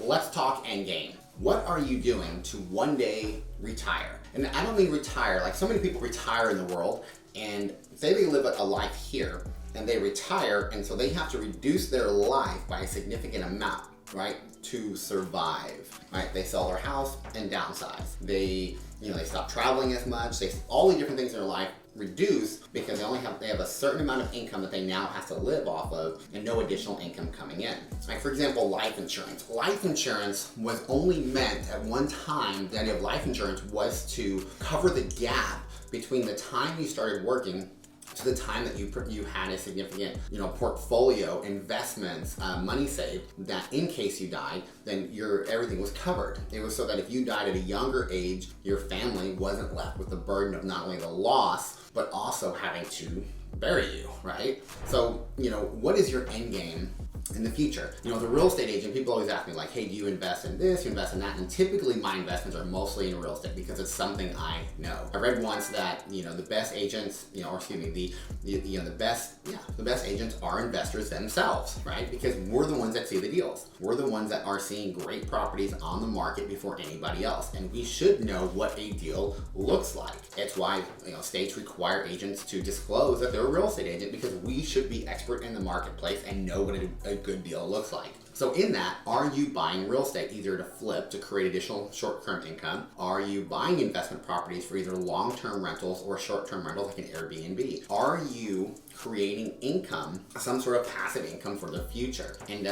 let's talk endgame. What are you doing to one day retire? And I don't mean retire, like so many people retire in the world and say they live a life here and they retire, and so they have to reduce their life by a significant amount, right, to survive, right? They sell their house and downsize. They stop traveling as much. All the different things in their life reduce because they have a certain amount of income that they now have to live off of and no additional income coming in. Like for example, life insurance. Life insurance was only meant at one time, the idea of life insurance was to cover the gap between the time you started working to the time that you had a significant portfolio, investments, money saved, that in case you died, then everything was covered. It was so that if you died at a younger age, your family wasn't left with the burden of not only the loss, but also having to bury you, right? So, what is your end game in the future? The real estate agent, people always ask me like, hey, do you invest in this, you invest in that? And typically my investments are mostly in real estate because it's something I know. I read once that, the best agents, the best agents are investors themselves, right? Because we're the ones that see the deals. We're the ones that are seeing great properties on the market before anybody else. And we should know what a deal looks like. It's why, states require agents to disclose that they're a real estate agent, because we should be expert in the marketplace and know what a good deal looks like. So in that, are you buying real estate either to flip to create additional short-term income? Are you buying investment properties for either long-term rentals or short-term rentals like an Airbnb? Are you creating income, some sort of passive income for the future? And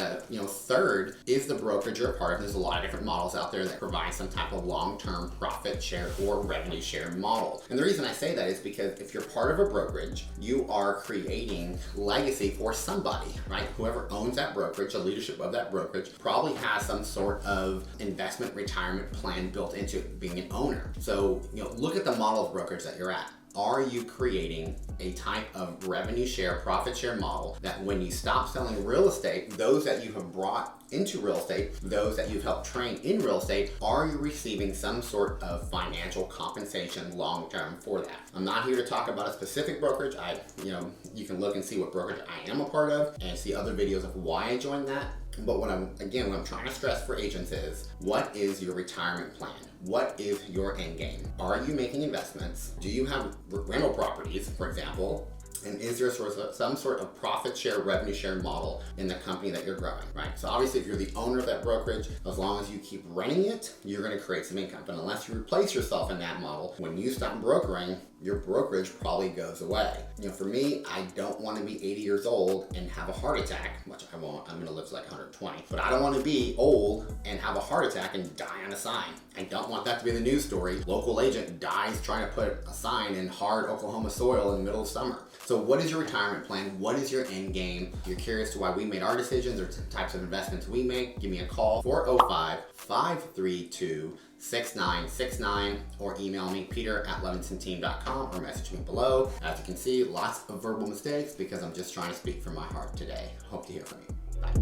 third, is the brokerage you're a part of? There's a lot of different models out there that provide some type of long-term profit share or revenue share model. And the reason I say that is because if you're part of a brokerage, you are creating legacy for somebody, right? Whoever owns that brokerage, the leadership of that brokerage probably has some sort of investment retirement plan built into it, being an owner. So, look at the model of brokerage that you're at. Are you creating a type of revenue share, profit share model that when you stop selling real estate, those that you have brought into real estate, those that you've helped train in real estate, are you receiving some sort of financial compensation long-term for that? I'm not here to talk about a specific brokerage. You can look and see what brokerage I am a part of and see other videos of why I joined that. But what I'm trying to stress for agents is, what is your retirement plan? What is your end game? Are you making investments? Do you have rental properties, for example? And is there some sort of profit share, revenue share model in the company that you're growing, right? So obviously if you're the owner of that brokerage, as long as you keep running it, you're gonna create some income. But unless you replace yourself in that model, when you stop brokering, your brokerage probably goes away. For me, I don't want to be 80 years old and have a heart attack, which I won't. I'm gonna live to like 120. But I don't want to be old and have a heart attack and die on a sign. I don't want that to be the news story. Local agent dies trying to put a sign in hard Oklahoma soil in the middle of summer. So what is your retirement plan? What is your end game? If you're curious to why we made our decisions or types of investments we make, give me a call, 405-532-6969, or email me, peter@levinsonteam.com, or message me below. As you can see, lots of verbal mistakes because I'm just trying to speak from my heart today. Hope to hear from you. Bye.